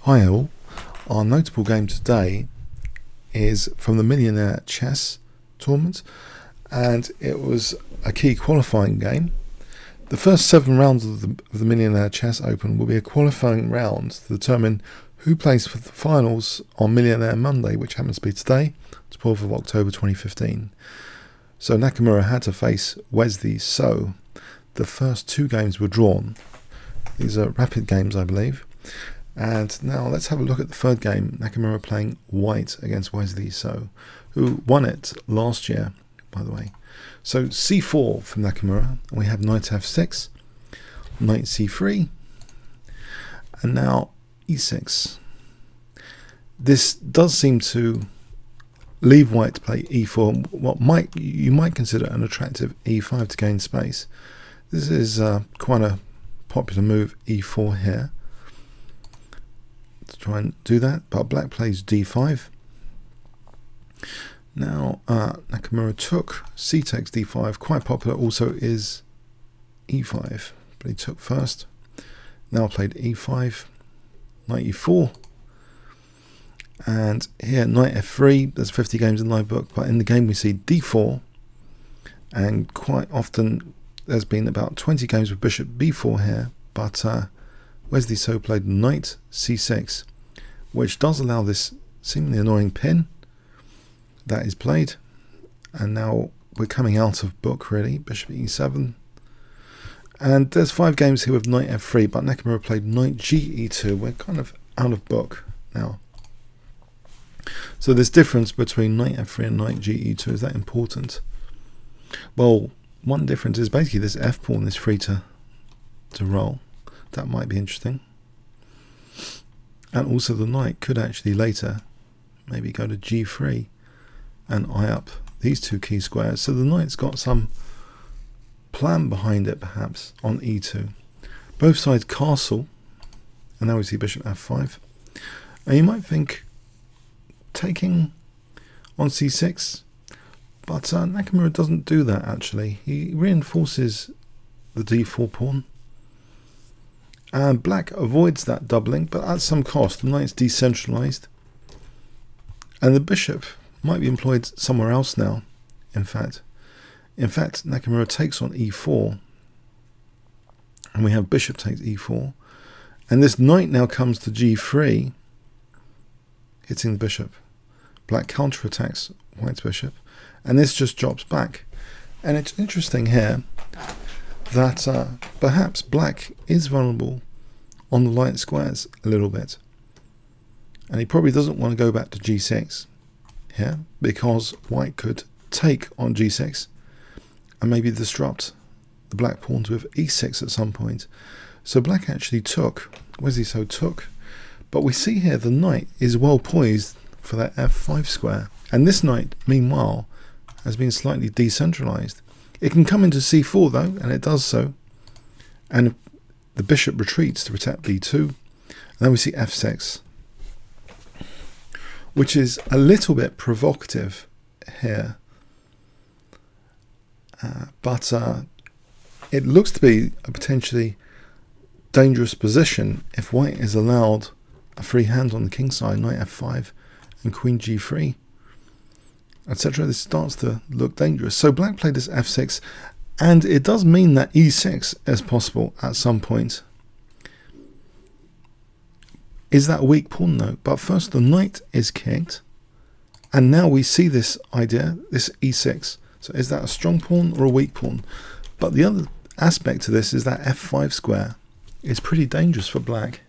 Hi all, our notable game today is from the Millionaire Chess Tournament, and it was a key qualifying game. The first 7 rounds of the Millionaire Chess Open will be a qualifying round to determine who plays for the finals on Millionaire Monday, which happens to be today, 12th of October 2015. So Nakamura had to face Wesley So. The first 2 games were drawn. These are rapid games, I believe. And now let's have a look at the third game. Nakamura playing white against Wesley So, who won it last year, by the way. So c4 from Nakamura, and we have knight f6, knight c3, and now e6. This does seem to leave white to play e4, what you might consider an attractive e5 to gain space. This is quite a popular move, e4 here, to try and do that, but black plays d5. Now Nakamura took, c takes d5, quite popular also is e5, but he took first. Now played e5, knight e4, and here knight f3. There's 50 games in live book, but in the game we see d4, and quite often there's been about 20 games with bishop b4 here, but Wesley So played knight c6, which does allow this seemingly annoying pin that is played. And now we're coming out of book really, bishop e7. And there's 5 games here with knight f3, but Nakamura played knight ge2. We're kind of out of book now. So this difference between knight f3 and knight ge2, is that important? Well, one difference is basically this f pawn is free to roll. That might be interesting. And also the knight could actually later maybe go to g3 and eye up these 2 key squares. So the knight's got some plan behind it perhaps on e2. Both sides castle, and now we see bishop f5. And you might think taking on c6, but Nakamura doesn't do that actually. He reinforces the d4 pawn. And black avoids that doubling, but at some cost. The knight's decentralized, and the bishop might be employed somewhere else now. In fact, Nakamura takes on e4, and we have bishop takes e4, and this knight now comes to g3, hitting the bishop. Black counterattacks white's bishop, and this just drops back. And it's interesting here that perhaps black is vulnerable on the light squares a little bit, and he probably doesn't want to go back to g6 here, because white could take on g6 and maybe disrupt the black pawns with e6 at some point. So black actually took, Wesley So took, but we see here the knight is well poised for that f5 square, and this knight meanwhile has been slightly decentralized. It can come into c4 though, and it does so, and the bishop retreats to protect b2, and then we see f6, which is a little bit provocative here, but it looks to be a potentially dangerous position if white is allowed a free hand on the king side, knight f5 and queen g3, etc. This starts to look dangerous. So black played this f6, and it does mean that e6 is possible at some point. Is that a weak pawn? No. But first the knight is kicked, and now we see this idea, this e6. So is that a strong pawn or a weak pawn? But the other aspect to this is that f5 square is pretty dangerous for black.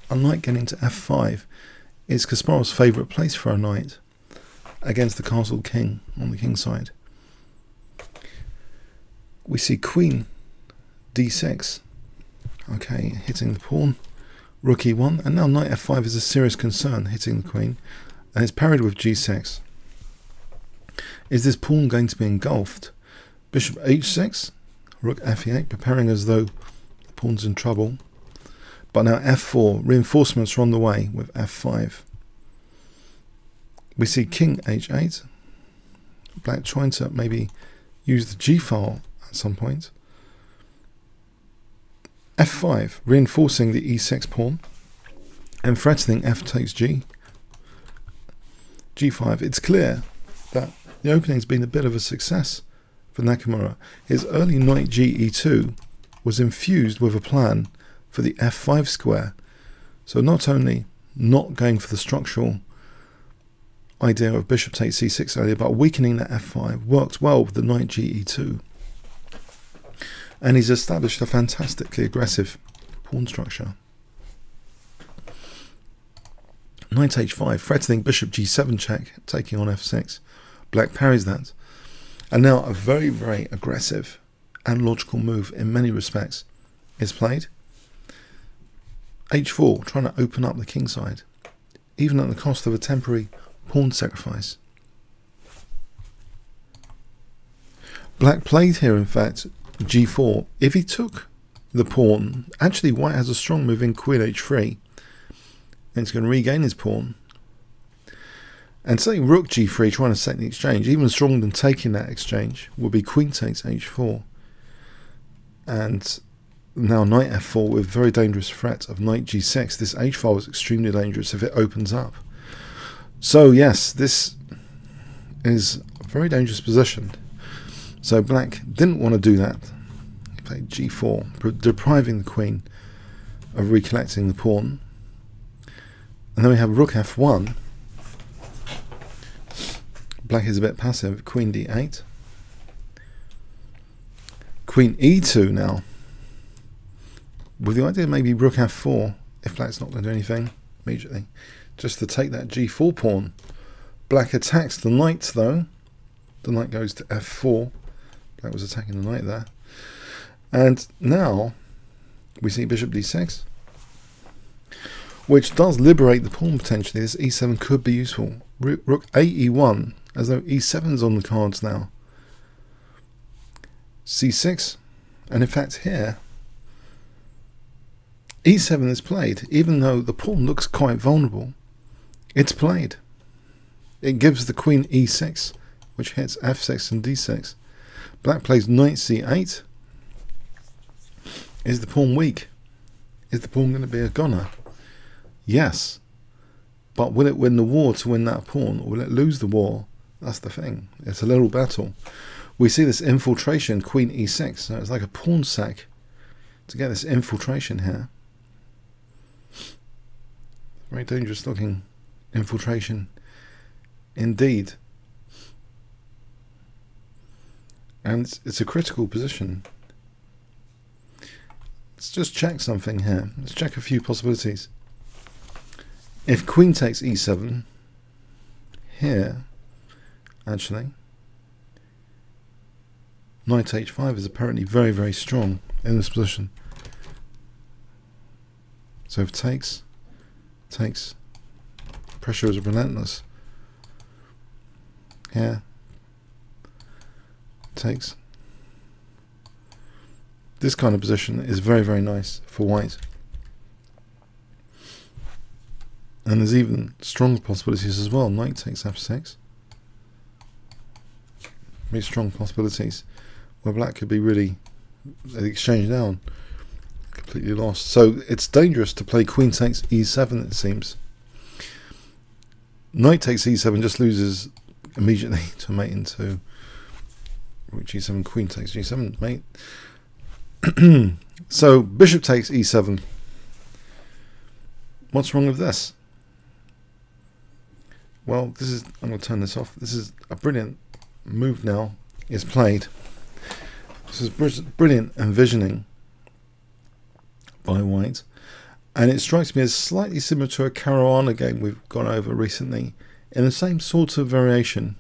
Unlike getting to f5, it's Kasparov's favourite place for a knight against the castled king on the king side. We see queen d6, okay, hitting the pawn, rook e1, and now knight f5 is a serious concern, hitting the queen, and it's parried with g6. Is this pawn going to be engulfed? Bishop h6, rook f8, preparing as though the pawn's in trouble. But now f4, reinforcements are on the way with f5. We see king h8, black trying to maybe use the g file at some point. f5, reinforcing the e6 pawn, and threatening f takes g, g5. It's clear that the opening has been a bit of a success for Nakamura. His early knight ge2 was infused with a plan for the f5 square. So not only not going for the structural idea of bishop takes c6 earlier, but weakening that f5 worked well with the knight ge2. And he's established a fantastically aggressive pawn structure. Knight h5, threatening bishop g7 check, taking on f6. Black parries that. And now a very, very aggressive and logical move in many respects is played. h4, trying to open up the king side, even at the cost of a temporary pawn sacrifice. Black played here, in fact, g4. If he took the pawn, actually white has a strong move in queen h3, and he's going to regain his pawn. And say rook g3, trying to set the exchange, even stronger than taking that exchange, would be queen takes h4. And now knight f4 with very dangerous threat of knight g6. This h file is extremely dangerous if it opens up. So yes, this is a very dangerous position. So black didn't want to do that. He played g4, depriving the queen of recollecting the pawn. And then we have rook f1. Black is a bit passive. Queen d8. Queen e2 now, with the idea maybe rook f4 if black's not going to do anything immediately, just to take that g4 pawn. Black attacks the knight though. The knight goes to f4. Black was attacking the knight there. And now we see bishop d6, which does liberate the pawn potentially. This e7 could be useful. Rook ae1, as though e7's on the cards now. c6, and in fact here e7 is played. Even though the pawn looks quite vulnerable, it's played. It gives the queen e6, which hits f6 and d6. Black plays knight c8. Is the pawn weak? Is the pawn going to be a goner? Yes, but will it win the war to win that pawn, or will it lose the war? That's the thing. It's a little battle. We see this infiltration, queen e6, so it's like a pawn sack to get this infiltration here. Very dangerous looking infiltration indeed. And it's a critical position. Let's just check something here. Let's check a few possibilities. If queen takes e7 here, actually, knight h5 is apparently very, very strong in this position. So if takes, pressure is relentless. Here, takes. This kind of position is very, very nice for white. And there's even stronger possibilities as well. Knight takes f6. Very strong possibilities where black could be really the exchange down, completely lost. So it's dangerous to play queen takes e7, it seems. Knight takes e7 just loses immediately to mate into rook g7, queen takes g7, mate. So bishop takes e7. What's wrong with this? Well, this is, I'm going to turn this off. This is a brilliant move now is played. This is brilliant envisioning by white, and it strikes me as slightly similar to a Caruana game we've gone over recently in the same sort of variation.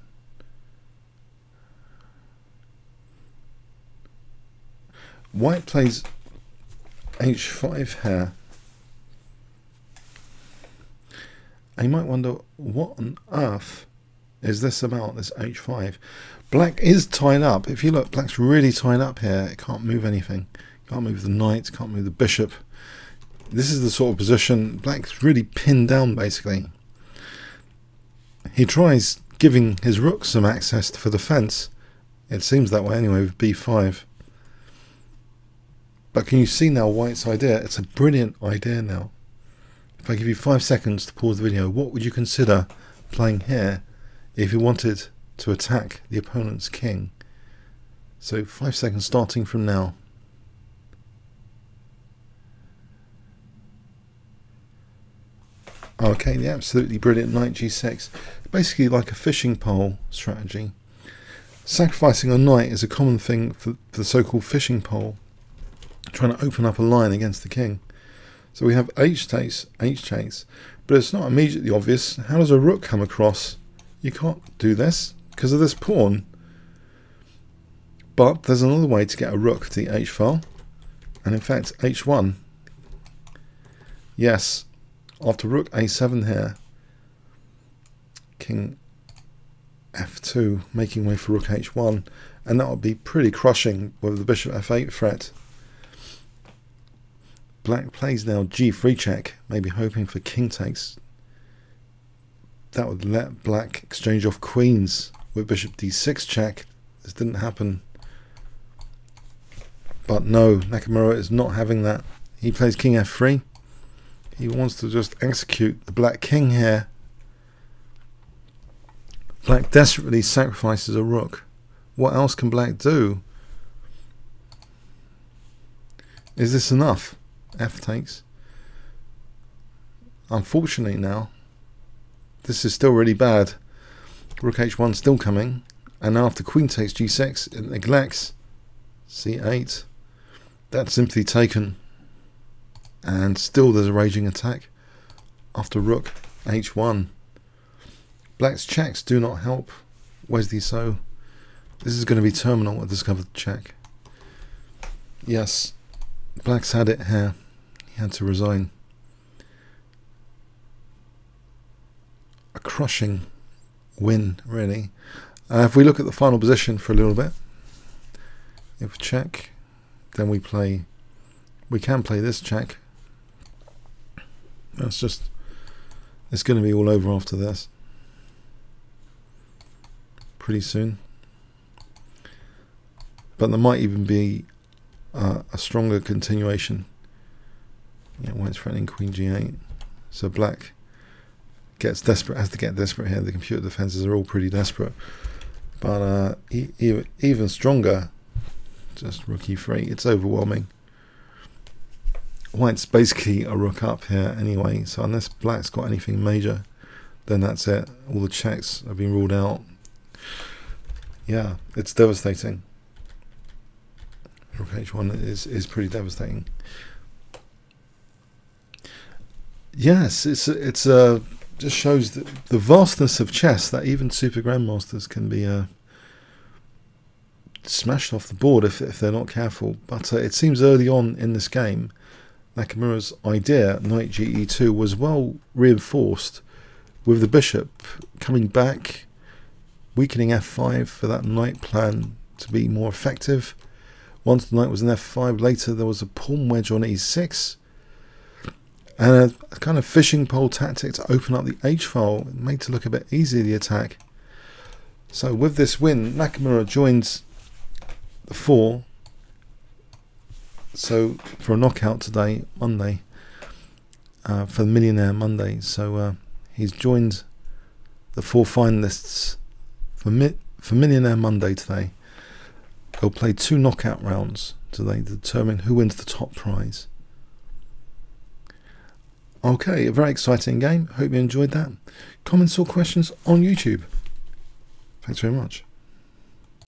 White plays h5 here. And you might wonder, what on earth is this about, this h5? Black is tied up. If you look, black's really tied up here. It can't move anything. Can't move the knight, can't move the bishop. This is the sort of position black's really pinned down, basically. He tries giving his rook some access for defense. It seems that way anyway with b5. But can you see now white's idea? It's a brilliant idea now. If I give you 5 seconds to pause the video, what would you consider playing here if you wanted to attack the opponent's king? So 5 seconds starting from now. Okay, the absolutely brilliant knight g6. Basically like a fishing pole strategy. Sacrificing a knight is a common thing for the so-called fishing pole, trying to open up a line against the king. So we have h takes, but it's not immediately obvious. How does a rook come across? You can't do this because of this pawn. But there's another way to get a rook to the h file, and in fact h1. Yes, after rook a7 here, king f2, making way for rook h1, and that would be pretty crushing with the bishop f8 threat. Black plays now g3 check, maybe hoping for king takes. That would let black exchange off queens with bishop d6 check. This didn't happen. But no, Nakamura is not having that. He plays king f3. He wants to just execute the black king here. Black desperately sacrifices a rook. What else can black do? Is this enough? F takes. Unfortunately now, this is still really bad. Rook h1 still coming, and now after queen takes g6, it neglects c8. That's simply taken, and still there's a raging attack after rook h1. Black's checks do not help Wesley So. This is going to be terminal, a discovered check. Yes, black's had it here. He had to resign. A crushing win, really. If we look at the final position for a little bit, if we check, then we can play this check. It's going to be all over after this pretty soon, but there might even be a stronger continuation. Yeah, white's threatening queen g8, so black gets desperate, has to get desperate here. The computer defenses are all pretty desperate, but even stronger, just rook e3. It's overwhelming. White's basically a rook up here anyway, so unless black's got anything major, then that's it. All the checks have been ruled out. Yeah, it's devastating. Rook h1 is pretty devastating. Yes, it's just shows the vastness of chess, that even super grandmasters can be smashed off the board if they're not careful. But it seems early on in this game, Nakamura's idea, knight ge2, was well reinforced with the bishop coming back, weakening f5 for that knight plan to be more effective. Once the knight was in f5, later there was a pawn wedge on e6, and a kind of fishing pole tactic to open up the h-file, made to look a bit easier, the attack. So with this win, Nakamura joins the 4. So for a knockout today, Monday, for the Millionaire Monday. So he's joined the 4 finalists for Millionaire Monday today. He'll play 2 knockout rounds today to determine who wins the top prize. Okay, a very exciting game. Hope you enjoyed that. Comments or questions on YouTube. Thanks very much.